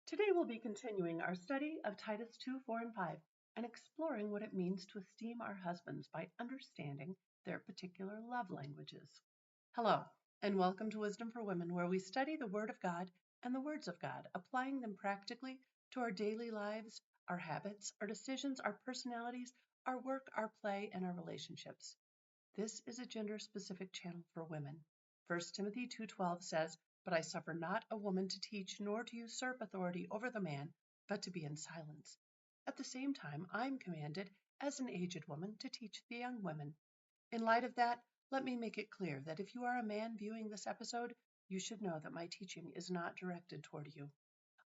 Today we'll be continuing our study of Titus 2, 4, and 5 and exploring what it means to esteem our husbands by understanding their particular love languages. Hello, and welcome to Wisdom for Women, where we study the Word of God and the words of God, applying them practically to our daily lives, our habits, our decisions, our personalities, our work, our play, and our relationships. This is a gender-specific channel for women. 1 Timothy 2:12 says, "But I suffer not a woman to teach, nor to usurp authority over the man, but to be in silence." At the same time, I am commanded, as an aged woman, to teach the young women. In light of that, let me make it clear that if you are a man viewing this episode, you should know that my teaching is not directed toward you.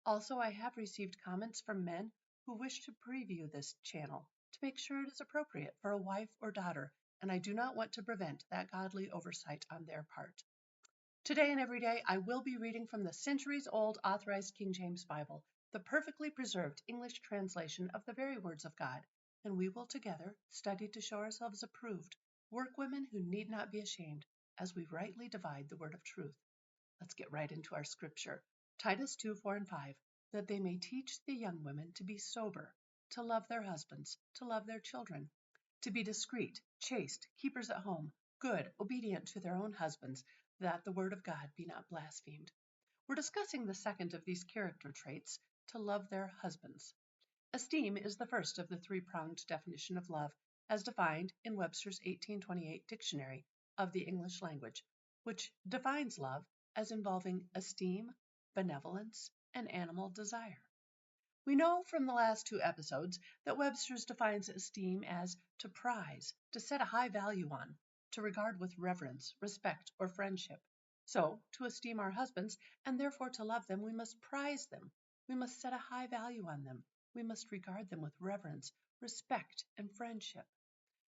Also, I have received comments from men who wish to preview this channel to make sure it is appropriate for a wife or daughter, and I do not want to prevent that godly oversight on their part. Today and every day, I will be reading from the centuries-old Authorized King James Bible, the perfectly preserved English translation of the very words of God, and we will together study to show ourselves approved, workwomen who need not be ashamed, as we rightly divide the word of truth. Let's get right into our scripture. Titus 2, 4, and 5, that they may teach the young women to be sober, to love their husbands, to love their children, to be discreet, chaste, keepers at home, good, obedient to their own husbands, that the word of God be not blasphemed. We're discussing the second of these character traits, to love their husbands. Esteem is the first of the three-pronged definition of love, as defined in Webster's 1828 Dictionary of the English Language, which defines love as involving esteem, benevolence, and animal desire. We know from the last two episodes that Webster's defines esteem as to prize, to set a high value on, to regard with reverence, respect, or friendship. So, to esteem our husbands, and therefore to love them, we must prize them. We must set a high value on them. We must regard them with reverence, respect, and friendship.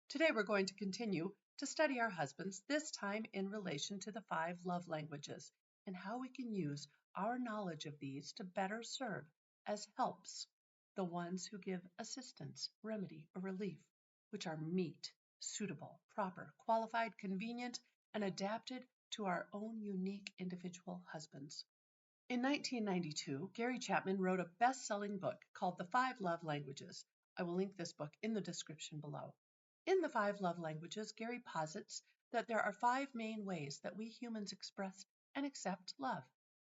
Today we're going to continue to study our husbands, this time in relation to the 5 love languages, and how we can use our knowledge of these to better serve as helps the ones who give assistance, remedy, or relief, which are meet, suitable, proper, qualified, convenient, and adapted to our own unique individual husbands. In 1992, Gary Chapman wrote a best-selling book called The 5 Love Languages. I will link this book in the description below. In the 5 love languages, Gary posits that there are 5 main ways that we humans express and accept love.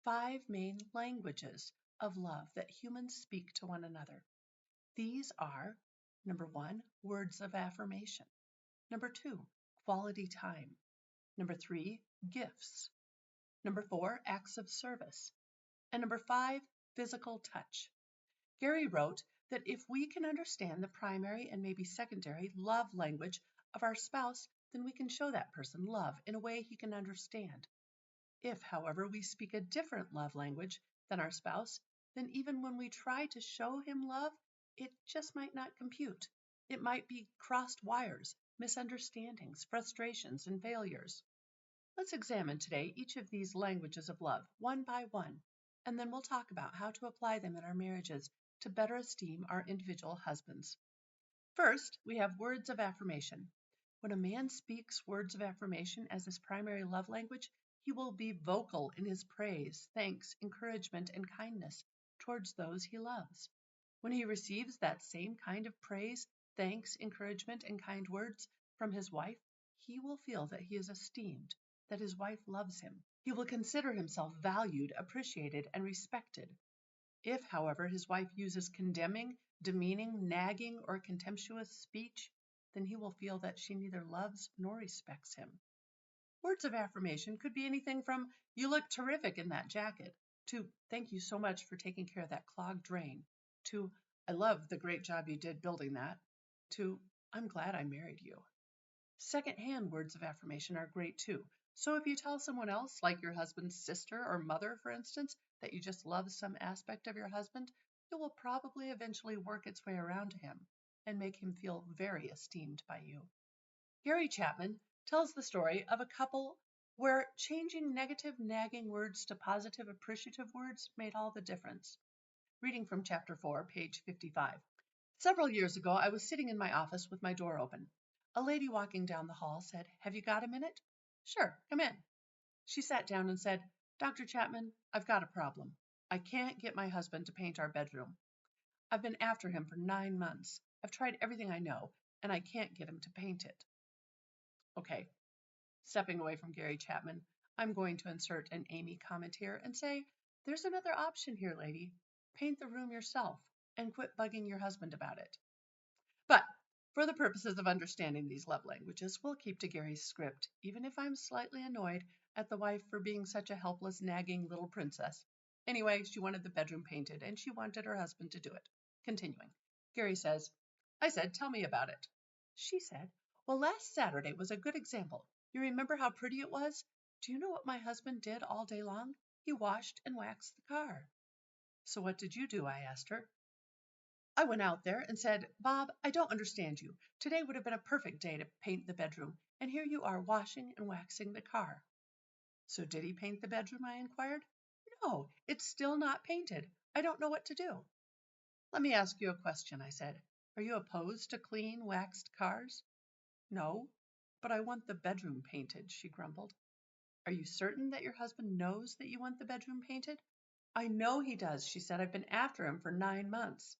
5 main languages of love that humans speak to one another. These are, number 1, words of affirmation. Number 2, quality time. Number 3, gifts. Number 4, acts of service. And number 5, physical touch. Gary wrote that if we can understand the primary and maybe secondary love language of our spouse, then we can show that person love in a way he can understand. If, however, we speak a different love language than our spouse, then even when we try to show him love, it just might not compute. It might be crossed wires, misunderstandings, frustrations, and failures. Let's examine today each of these languages of love, one by one, and then we'll talk about how to apply them in our marriages to better esteem our individual husbands. First, we have words of affirmation. When a man speaks words of affirmation as his primary love language, he will be vocal in his praise, thanks, encouragement, and kindness towards those he loves. When he receives that same kind of praise, thanks, encouragement, and kind words from his wife, he will feel that he is esteemed, that his wife loves him. He will consider himself valued, appreciated, and respected. If, however, his wife uses condemning, demeaning, nagging, or contemptuous speech, then he will feel that she neither loves nor respects him. Words of affirmation could be anything from, "You look terrific in that jacket," to, "Thank you so much for taking care of that clogged drain," to, "I love the great job you did building that," to, "I'm glad I married you." Second-hand words of affirmation are great too. So if you tell someone else, like your husband's sister or mother, for instance, that you just love some aspect of your husband, it will probably eventually work its way around to him and make him feel very esteemed by you. Gary Chapman tells the story of a couple where changing negative, nagging words to positive, appreciative words made all the difference. Reading from chapter 4, page 55. Several years ago, I was sitting in my office with my door open. A lady walking down the hall said, "Have you got a minute?" "Sure, come in." She sat down and said, "Dr. Chapman, I've got a problem. I can't get my husband to paint our bedroom. I've been after him for 9 months. I've tried everything I know, and I can't get him to paint it. Okay, stepping away from Gary Chapman, I'm going to insert an Amy comment here and say, there's another option here, lady. Paint the room yourself and quit bugging your husband about it. But for the purposes of understanding these love languages, we'll keep to Gary's script, even if I'm slightly annoyed at the wife for being such a helpless, nagging little princess. Anyway, she wanted the bedroom painted, and she wanted her husband to do it. Continuing, Gary says, I said, tell me about it. She said, well, last Saturday was a good example. You remember how pretty it was? Do you know what my husband did all day long? He washed and waxed the car. So what did you do? I asked her. I went out there and said, Bob, I don't understand you. Today would have been a perfect day to paint the bedroom, and here you are washing and waxing the car. So did he paint the bedroom? I inquired. No, it's still not painted. I don't know what to do. Let me ask you a question, I said. Are you opposed to clean, waxed cars? No, but I want the bedroom painted, she grumbled. Are you certain that your husband knows that you want the bedroom painted? I know he does, she said. I've been after him for 9 months.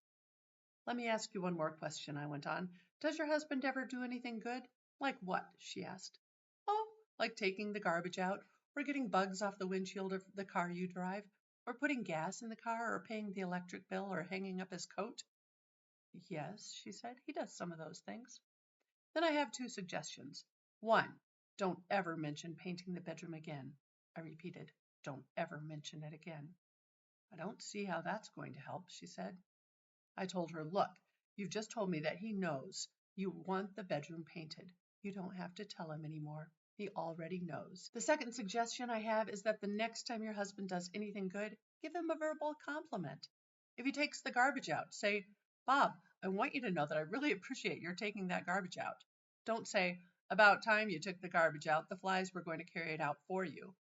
Let me ask you one more question, I went on. Does your husband ever do anything good? Like what? She asked. Oh, like taking the garbage out, or getting bugs off the windshield of the car you drive, or putting gas in the car, or paying the electric bill, or hanging up his coat? Yes, she said, he does some of those things. Then I have 2 suggestions. 1, don't ever mention painting the bedroom again. I repeated, don't ever mention it again. I don't see how that's going to help, she said. I told her, look, you've just told me that he knows you want the bedroom painted. You don't have to tell him anymore. He already knows. The second suggestion I have is that the next time your husband does anything good, give him a verbal compliment. If he takes the garbage out, say, Bob, I want you to know that I really appreciate your taking that garbage out. Don't say, about time you took the garbage out, the flies were going to carry it out for you.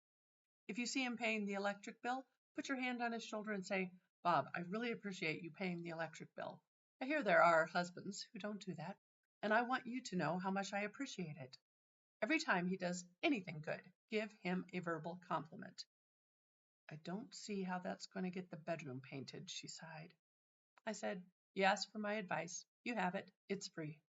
If you see him paying the electric bill, put your hand on his shoulder and say, Bob, I really appreciate you paying the electric bill. I hear there are husbands who don't do that, and I want you to know how much I appreciate it. Every time he does anything good, give him a verbal compliment. I don't see how that's going to get the bedroom painted, she sighed. I said, you asked for my advice. You have it. It's free.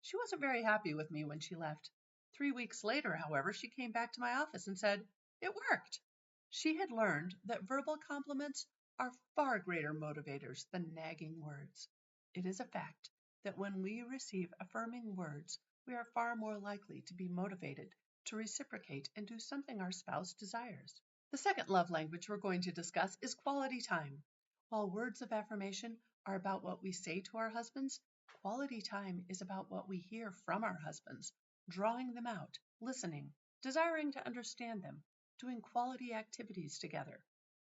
She wasn't very happy with me when she left. 3 weeks later, however, she came back to my office and said, it worked. She had learned that verbal compliments are far greater motivators than nagging words. It is a fact that when we receive affirming words, we are far more likely to be motivated to reciprocate and do something our spouse desires. The second love language we're going to discuss is quality time. While words of affirmation are about what we say to our husbands, quality time is about what we hear from our husbands, drawing them out, listening, desiring to understand them, doing quality activities together.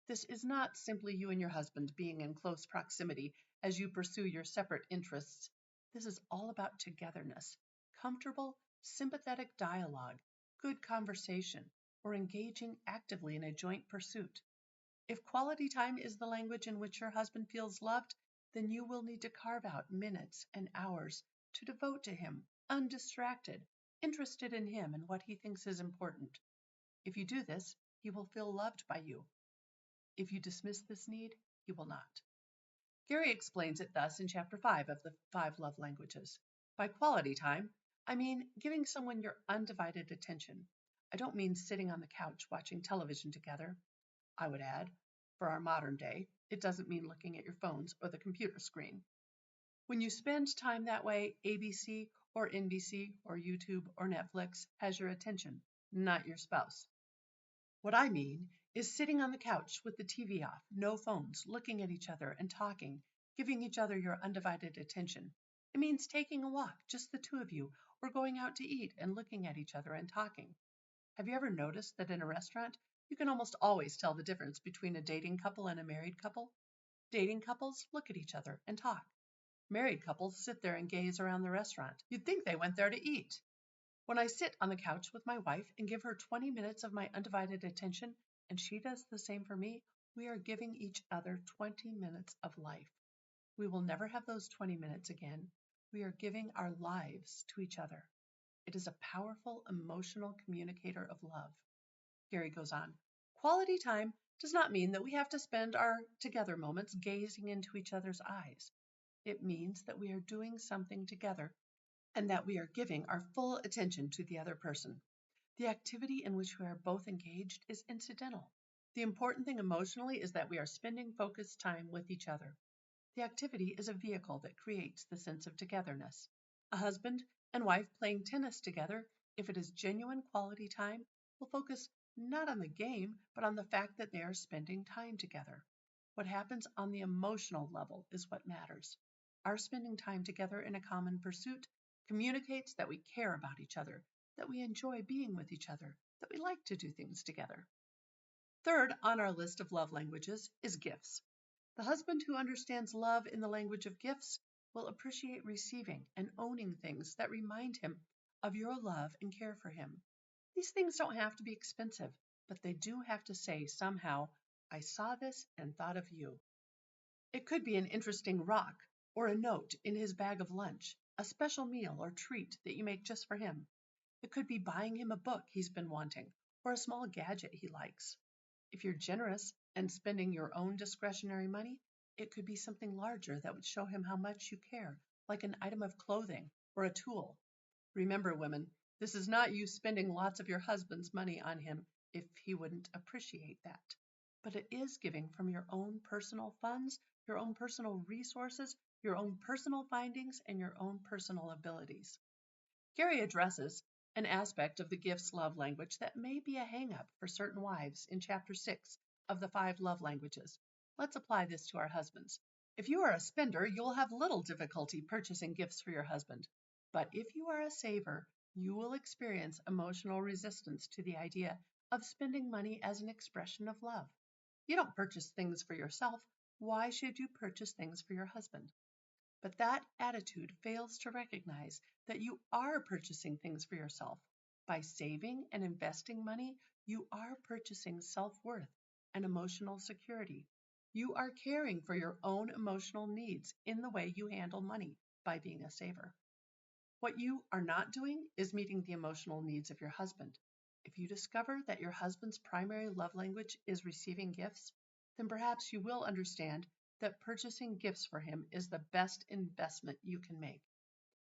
This is not simply you and your husband being in close proximity as you pursue your separate interests. This is all about togetherness, comfortable, sympathetic dialogue, good conversation, or engaging actively in a joint pursuit. If quality time is the language in which your husband feels loved, then you will need to carve out minutes and hours to devote to him, undistracted, interested in him and what he thinks is important. If you do this, he will feel loved by you. If you dismiss this need, he will not. Gary explains it thus in Chapter 5 of the 5 Love Languages. By quality time, I mean giving someone your undivided attention. I don't mean sitting on the couch watching television together. I would add, for our modern day, it doesn't mean looking at your phones or the computer screen. When you spend time that way, ABC or NBC or YouTube or Netflix has your attention, not your spouse. What I mean is sitting on the couch with the TV off, no phones, looking at each other and talking, giving each other your undivided attention. It means taking a walk, just the 2 of you, or going out to eat and looking at each other and talking. Have you ever noticed that in a restaurant, you can almost always tell the difference between a dating couple and a married couple? Dating couples look at each other and talk. Married couples sit there and gaze around the restaurant. You'd think they went there to eat. When I sit on the couch with my wife and give her 20 minutes of my undivided attention, and she does the same for me, we are giving each other 20 minutes of life. We will never have those 20 minutes again. We are giving our lives to each other. It is a powerful emotional communicator of love. Gary goes on, quality time does not mean that we have to spend our together moments gazing into each other's eyes. It means that we are doing something together and that we are giving our full attention to the other person. The activity in which we are both engaged is incidental. The important thing emotionally is that we are spending focused time with each other. The activity is a vehicle that creates the sense of togetherness. A husband and wife playing tennis together, if it is genuine quality time, will focus not on the game, but on the fact that they are spending time together. What happens on the emotional level is what matters. Our spending time together in a common pursuit communicates that we care about each other, that we enjoy being with each other, that we like to do things together. Third on our list of love languages is gifts. The husband who understands love in the language of gifts will appreciate receiving and owning things that remind him of your love and care for him. These things don't have to be expensive, but they do have to say somehow, I saw this and thought of you. It could be an interesting rock or a note in his bag of lunch, a special meal or treat that you make just for him. It could be buying him a book he's been wanting or a small gadget he likes. If you're generous and spending your own discretionary money, it could be something larger that would show him how much you care, like an item of clothing or a tool. Remember, women, this is not you spending lots of your husband's money on him if he wouldn't appreciate that. But it is giving from your own personal funds, your own personal resources, your own personal findings, and your own personal abilities. Gary addresses an aspect of the gifts love language that may be a hang-up for certain wives in Chapter 6 of the 5 love languages. Let's apply this to our husbands. If you are a spender, you'll have little difficulty purchasing gifts for your husband. But if you are a saver, you will experience emotional resistance to the idea of spending money as an expression of love. You don't purchase things for yourself. Why should you purchase things for your husband? But that attitude fails to recognize that you are purchasing things for yourself. By saving and investing money, you are purchasing self-worth and emotional security. You are caring for your own emotional needs in the way you handle money by being a saver. What you are not doing is meeting the emotional needs of your husband. If you discover that your husband's primary love language is receiving gifts, then perhaps you will understand that purchasing gifts for him is the best investment you can make.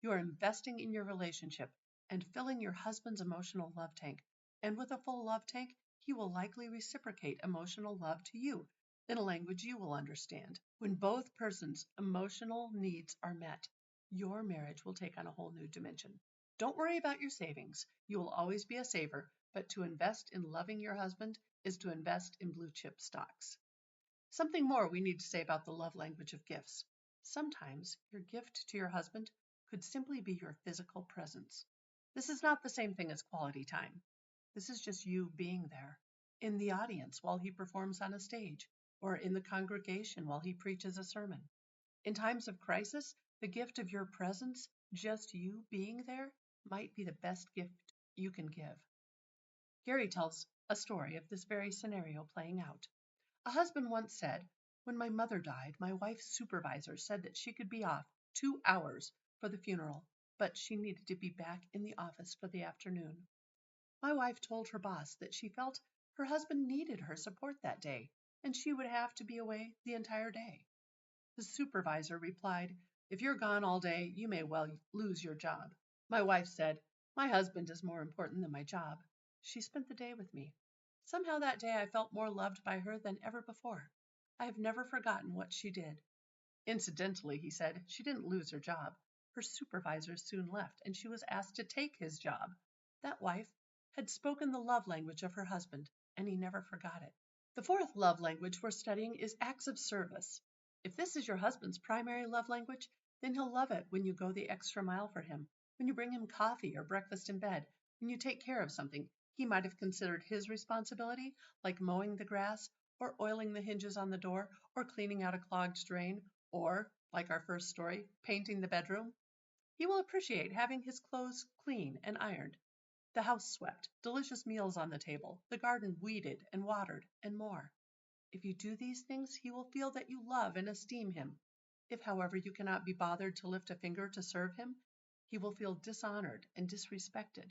You are investing in your relationship and filling your husband's emotional love tank. And with a full love tank, he will likely reciprocate emotional love to you in a language you will understand. When both persons' emotional needs are met, your marriage will take on a whole new dimension. Don't worry about your savings. You will always be a saver, but to invest in loving your husband is to invest in blue chip stocks. Something more we need to say about the love language of gifts. Sometimes your gift to your husband could simply be your physical presence. This is not the same thing as quality time. This is just you being there, in the audience while he performs on a stage, or in the congregation while he preaches a sermon. In times of crisis, the gift of your presence, just you being there, might be the best gift you can give. Gary tells a story of this very scenario playing out. A husband once said, when my mother died, my wife's supervisor said that she could be off 2 hours for the funeral, but she needed to be back in the office for the afternoon. My wife told her boss that she felt her husband needed her support that day, and she would have to be away the entire day. The supervisor replied, if you're gone all day, you may well lose your job. My wife said, my husband is more important than my job. She spent the day with me. Somehow that day I felt more loved by her than ever before. I have never forgotten what she did. Incidentally, he said, she didn't lose her job. Her supervisor soon left, and she was asked to take his job. That wife had spoken the love language of her husband, and he never forgot it. The 4th love language we're studying is acts of service. If this is your husband's primary love language, then he'll love it when you go the extra mile for him, when you bring him coffee or breakfast in bed, when you take care of something he might have considered his responsibility, like mowing the grass, or oiling the hinges on the door, or cleaning out a clogged drain, or, like our first story, painting the bedroom. He will appreciate having his clothes clean and ironed, the house swept, delicious meals on the table, the garden weeded and watered, and more. If you do these things, he will feel that you love and esteem him. If, however, you cannot be bothered to lift a finger to serve him, he will feel dishonored and disrespected.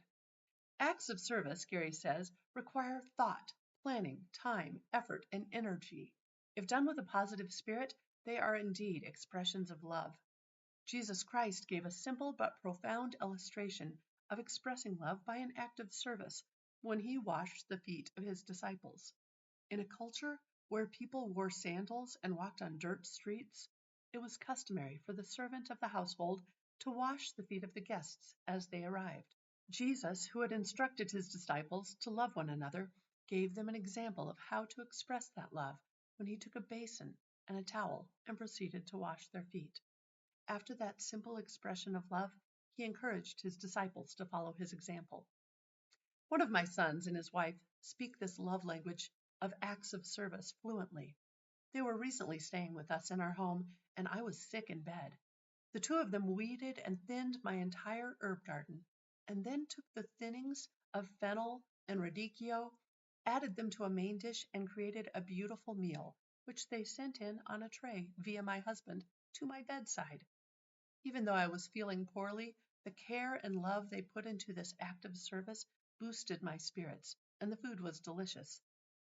Acts of service, Gary says, require thought, planning, time, effort, and energy. If done with a positive spirit, they are indeed expressions of love. Jesus Christ gave a simple but profound illustration of expressing love by an act of service when he washed the feet of his disciples. In a culture where people wore sandals and walked on dirt streets, it was customary for the servant of the household to wash the feet of the guests as they arrived. Jesus, who had instructed his disciples to love one another, gave them an example of how to express that love when he took a basin and a towel and proceeded to wash their feet. After that simple expression of love, he encouraged his disciples to follow his example. One of my sons and his wife speak this love language of acts of service fluently. They were recently staying with us in our home, and I was sick in bed. The two of them weeded and thinned my entire herb garden, and then took the thinnings of fennel and radicchio, added them to a main dish, and created a beautiful meal, which they sent in on a tray via my husband to my bedside. Even though I was feeling poorly, the care and love they put into this act of service boosted my spirits, and the food was delicious.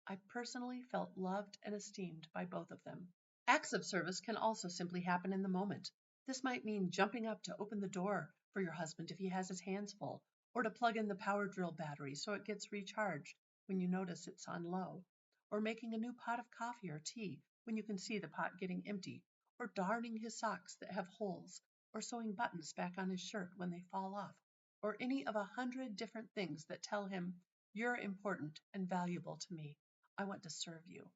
I personally felt loved and esteemed by both of them. Acts of service can also simply happen in the moment. This might mean jumping up to open the door for your husband if he has his hands full, or to plug in the power drill battery so it gets recharged when you notice it's on low, or making a new pot of coffee or tea when you can see the pot getting empty, or darning his socks that have holes, or sewing buttons back on his shirt when they fall off, or any of 100 different things that tell him, "You're important and valuable to me. I want to serve you."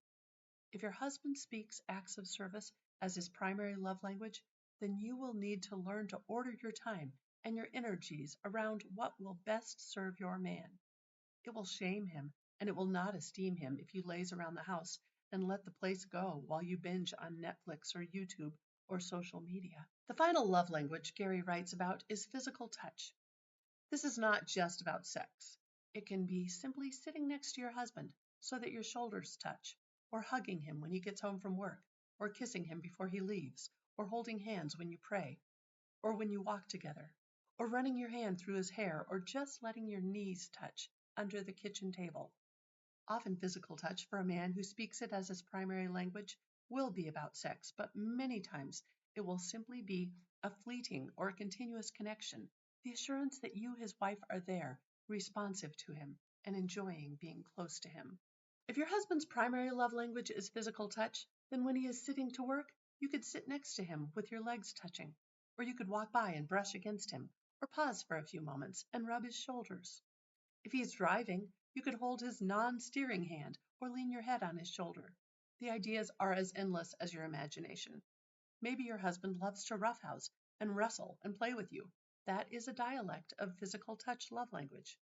If your husband speaks acts of service as his primary love language, then you will need to learn to order your time and your energies around what will best serve your man. It will shame him and it will not esteem him if you laze around the house and let the place go while you binge on Netflix or YouTube or social media. The final love language Gary writes about is physical touch. This is not just about sex. It can be simply sitting next to your husband so that your shoulders touch, or hugging him when he gets home from work, or kissing him before he leaves, or holding hands when you pray, or when you walk together, or running your hand through his hair, or just letting your knees touch under the kitchen table. Often physical touch for a man who speaks it as his primary language will be about sex, but many times it will simply be a fleeting or continuous connection, the assurance that you, his wife, are there, responsive to him, and enjoying being close to him. If your husband's primary love language is physical touch, then when he is sitting to work, you could sit next to him with your legs touching, or you could walk by and brush against him, or pause for a few moments and rub his shoulders. If he is driving, you could hold his non-steering hand or lean your head on his shoulder. The ideas are as endless as your imagination. Maybe your husband loves to roughhouse and wrestle and play with you. That is a dialect of physical touch love language.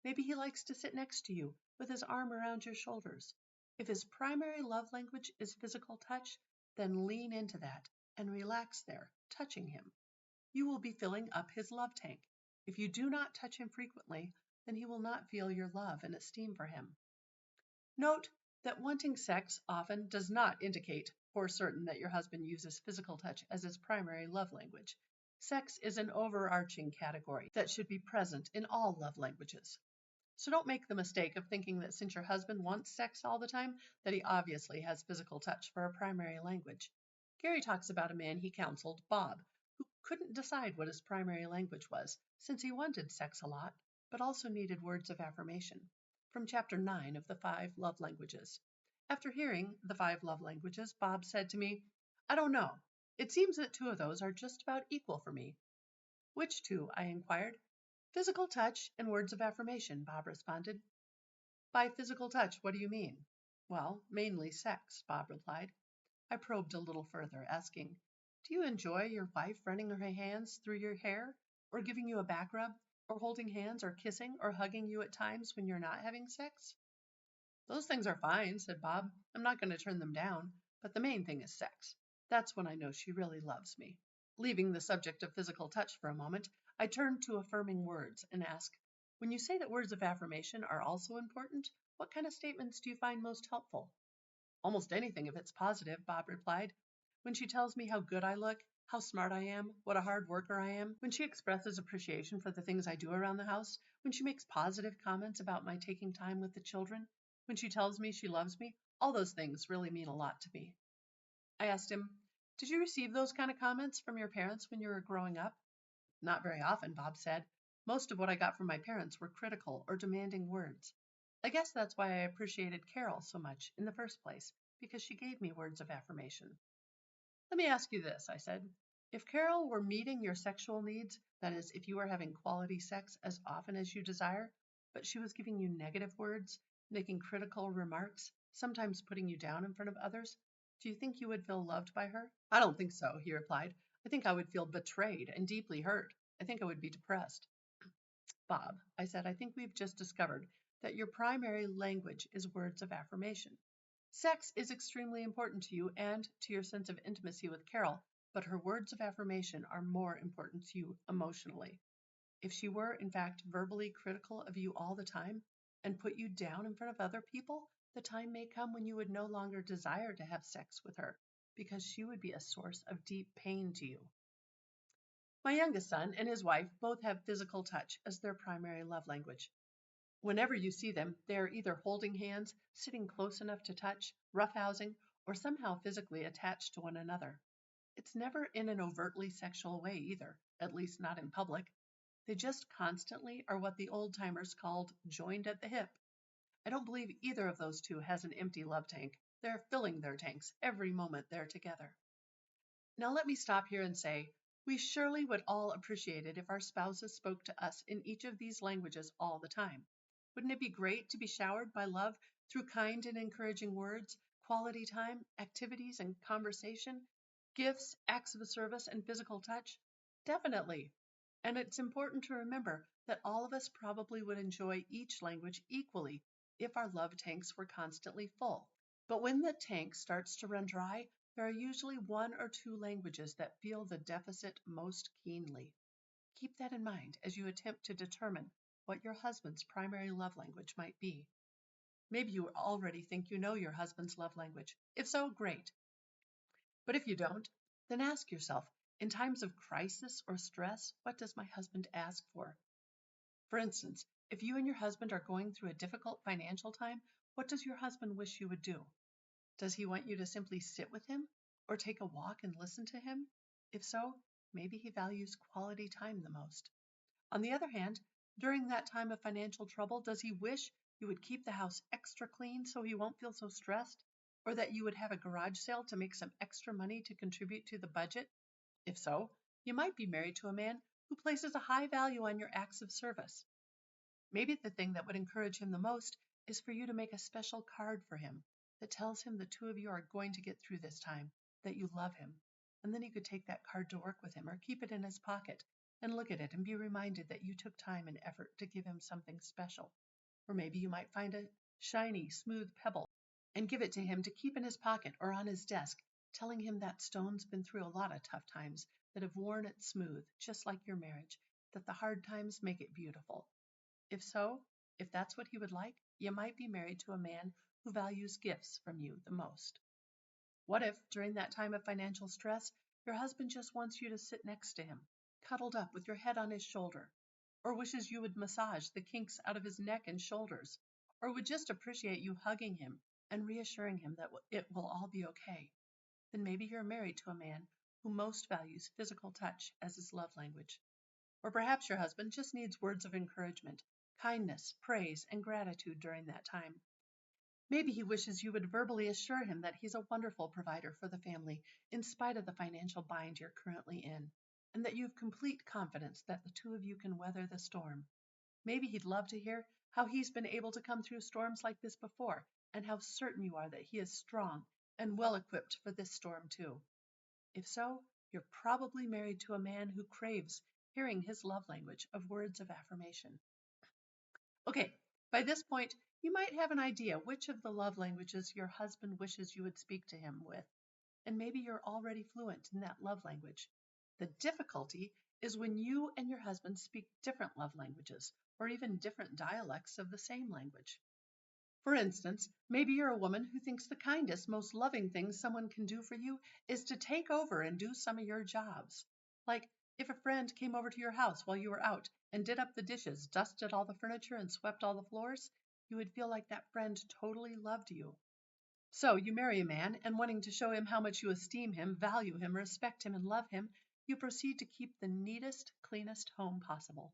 Maybe he likes to sit next to you with his arm around your shoulders. If his primary love language is physical touch, then lean into that and relax there, touching him. You will be filling up his love tank. If you do not touch him frequently, then he will not feel your love and esteem for him. Note that wanting sex often does not indicate for certain that your husband uses physical touch as his primary love language. Sex is an overarching category that should be present in all love languages. So don't make the mistake of thinking that since your husband wants sex all the time, that he obviously has physical touch for a primary language. Gary talks about a man he counseled, Bob, who couldn't decide what his primary language was, since he wanted sex a lot, but also needed words of affirmation, from chapter 9 of the 5 love languages. After hearing the 5 love languages, Bob said to me, "I don't know. It seems that 2 of those are just about equal for me." "Which 2?" I inquired. "Physical touch and words of affirmation," Bob responded. "By physical touch, what do you mean?" "Well, mainly sex," Bob replied. I probed a little further, asking, "Do you enjoy your wife running her hands through your hair, or giving you a back rub, or holding hands, or kissing, or hugging you at times when you're not having sex?" "Those things are fine," said Bob. "I'm not going to turn them down, but the main thing is sex. That's when I know she really loves me." Leaving the subject of physical touch for a moment, I turned to affirming words and asked, "When you say that words of affirmation are also important, what kind of statements do you find most helpful?" "Almost anything if it's positive," Bob replied. "When she tells me how good I look, how smart I am, what a hard worker I am, when she expresses appreciation for the things I do around the house, when she makes positive comments about my taking time with the children, when she tells me she loves me, all those things really mean a lot to me. I asked him, did you receive those kind of comments from your parents when you were growing up? Not very often, Bob said. Most of what I got from my parents were critical or demanding words. I guess that's why I appreciated Carol so much in the first place, because she gave me words of affirmation. Let me ask you this, I said. If Carol were meeting your sexual needs, that is, if you were having quality sex as often as you desire, but she was giving you negative words, making critical remarks, sometimes putting you down in front of others, do you think you would feel loved by her? I don't think so, he replied. I think I would feel betrayed and deeply hurt. I think I would be depressed. Bob, I said, I think we've just discovered that your primary language is words of affirmation. Sex is extremely important to you and to your sense of intimacy with Carol, but her words of affirmation are more important to you emotionally. If she were, in fact, verbally critical of you all the time and put you down in front of other people, the time may come when you would no longer desire to have sex with her because she would be a source of deep pain to you. My youngest son and his wife both have physical touch as their primary love language. Whenever you see them, they are either holding hands, sitting close enough to touch, roughhousing, or somehow physically attached to one another. It's never in an overtly sexual way either, at least not in public. They just constantly are what the old timers called joined at the hip. I don't believe either of those two has an empty love tank. They're filling their tanks every moment they're together. Now let me stop here and say, we surely would all appreciate it if our spouses spoke to us in each of these languages all the time. Wouldn't it be great to be showered by love through kind and encouraging words, quality time, activities and conversation, gifts, acts of service, and physical touch? Definitely. And it's important to remember that all of us probably would enjoy each language equally if our love tanks were constantly full. But when the tank starts to run dry, there are usually one or two languages that feel the deficit most keenly. Keep that in mind as you attempt to determine what your husband's primary love language might be. Maybe you already think you know your husband's love language. If so, great. But if you don't, then ask yourself, in times of crisis or stress, what does my husband ask for? For instance, if you and your husband are going through a difficult financial time, what does your husband wish you would do? Does he want you to simply sit with him or take a walk and listen to him? If so, maybe he values quality time the most. On the other hand, during that time of financial trouble, does he wish you would keep the house extra clean so he won't feel so stressed? Or that you would have a garage sale to make some extra money to contribute to the budget? If so, you might be married to a man who places a high value on your acts of service. Maybe the thing that would encourage him the most is for you to make a special card for him that tells him the two of you are going to get through this time, that you love him. And then you could take that card to work with him or keep it in his pocket and look at it and be reminded that you took time and effort to give him something special. Or maybe you might find a shiny, smooth pebble and give it to him to keep in his pocket or on his desk, telling him that stone's been through a lot of tough times that have worn it smooth, just like your marriage, that the hard times make it beautiful. If so, if that's what he would like, you might be married to a man who values gifts from you the most. What if, during that time of financial stress, your husband just wants you to sit next to him, cuddled up with your head on his shoulder, or wishes you would massage the kinks out of his neck and shoulders, or would just appreciate you hugging him and reassuring him that it will all be okay? Then maybe you're married to a man who most values physical touch as his love language. Or perhaps your husband just needs words of encouragement, kindness, praise, and gratitude during that time. Maybe he wishes you would verbally assure him that he's a wonderful provider for the family in spite of the financial bind you're currently in, and that you have complete confidence that the two of you can weather the storm. Maybe he'd love to hear how he's been able to come through storms like this before, and how certain you are that he is strong and well equipped for this storm too. If so, you're probably married to a man who craves hearing his love language of words of affirmation. Okay, by this point, you might have an idea which of the love languages your husband wishes you would speak to him with, and maybe you're already fluent in that love language. The difficulty is when you and your husband speak different love languages, or even different dialects of the same language. For instance, maybe you're a woman who thinks the kindest, most loving thing someone can do for you is to take over and do some of your jobs. Like if a friend came over to your house while you were out and did up the dishes, dusted all the furniture, and swept all the floors, you would feel like that friend totally loved you. So you marry a man, and wanting to show him how much you esteem him, value him, respect him, and love him, you proceed to keep the neatest, cleanest home possible.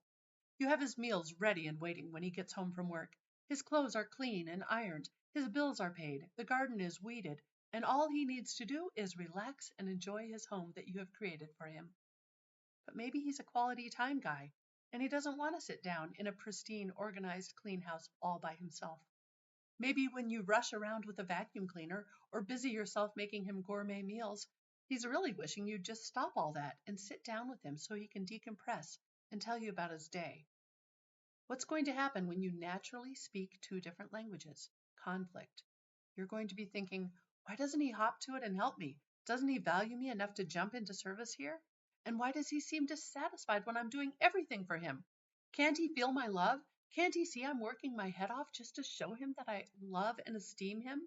You have his meals ready and waiting when he gets home from work. His clothes are clean and ironed. His bills are paid. The garden is weeded. And all he needs to do is relax and enjoy his home that you have created for him. But maybe he's a quality time guy, and he doesn't want to sit down in a pristine, organized, clean house all by himself. Maybe when you rush around with a vacuum cleaner or busy yourself making him gourmet meals, he's really wishing you'd just stop all that and sit down with him so he can decompress and tell you about his day. What's going to happen when you naturally speak two different languages? Conflict. You're going to be thinking, why doesn't he hop to it and help me? Doesn't he value me enough to jump into service here? And why does he seem dissatisfied when I'm doing everything for him? Can't he feel my love? Can't he see I'm working my head off just to show him that I love and esteem him?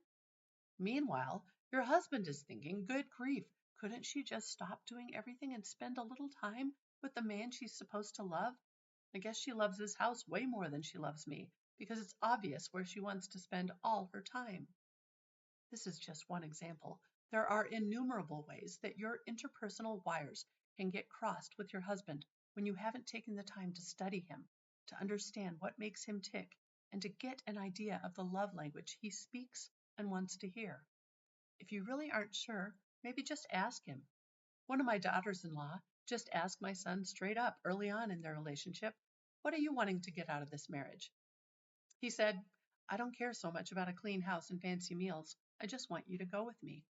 Meanwhile, your husband is thinking, good grief, couldn't she just stop doing everything and spend a little time with the man she's supposed to love? I guess she loves this house way more than she loves me, because it's obvious where she wants to spend all her time. This is just one example. There are innumerable ways that your interpersonal wires can get crossed with your husband when you haven't taken the time to study him, to understand what makes him tick, and to get an idea of the love language he speaks and wants to hear. If you really aren't sure, maybe just ask him. One of my daughters-in-law just asked my son straight up early on in their relationship, "What are you wanting to get out of this marriage?" He said, "I don't care so much about a clean house and fancy meals. I just want you to go with me."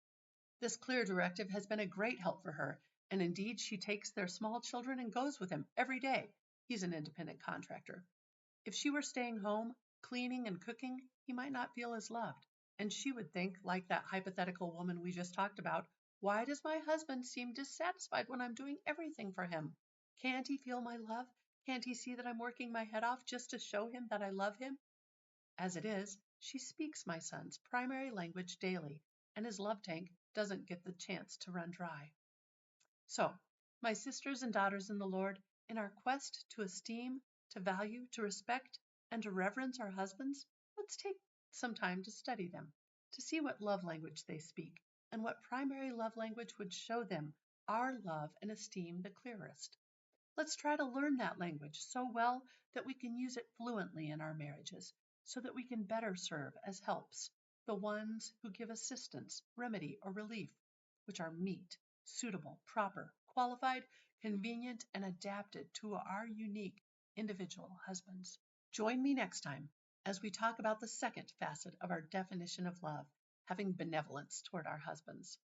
This clear directive has been a great help for her, and indeed she takes their small children and goes with him every day. He's an independent contractor. If she were staying home, cleaning and cooking, he might not feel as loved. And she would think, like that hypothetical woman we just talked about, why does my husband seem dissatisfied when I'm doing everything for him? Can't he feel my love? Can't he see that I'm working my head off just to show him that I love him? As it is, she speaks my son's primary language daily, and his love tank doesn't get the chance to run dry. So, my sisters and daughters in the Lord, in our quest to esteem, to value, to respect, and to reverence our husbands, let's take some time to study them, to see what love language they speak, and what primary love language would show them our love and esteem the clearest. Let's try to learn that language so well that we can use it fluently in our marriages, so that we can better serve as helps, the ones who give assistance, remedy, or relief, which are meet, suitable, proper, qualified, convenient, and adapted to our unique individual husbands. Join me next time as we talk about the second facet of our definition of love, having benevolence toward our husbands.